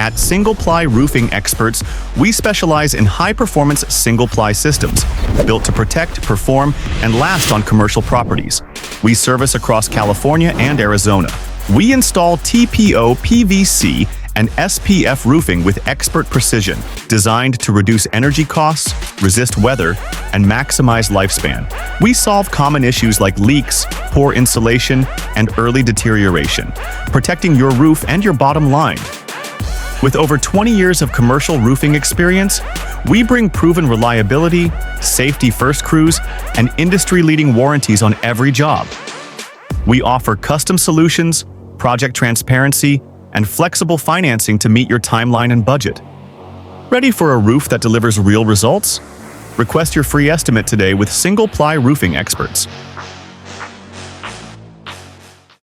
At Single Ply Roofing Experts, we specialize in high-performance single-ply systems, built to protect, perform, and last on commercial properties. We service across California and Arizona. We install TPO, PVC, and SPF roofing with expert precision, designed to reduce energy costs, resist weather, and maximize lifespan. We solve common issues like leaks, poor insulation, and early deterioration, protecting your roof and your bottom line. With over 20 years of commercial roofing experience, we bring proven reliability, safety-first crews, and industry-leading warranties on every job. We offer custom solutions, project transparency, and flexible financing to meet your timeline and budget. Ready for a roof that delivers real results? Request your free estimate today with Single Ply Roofing Experts.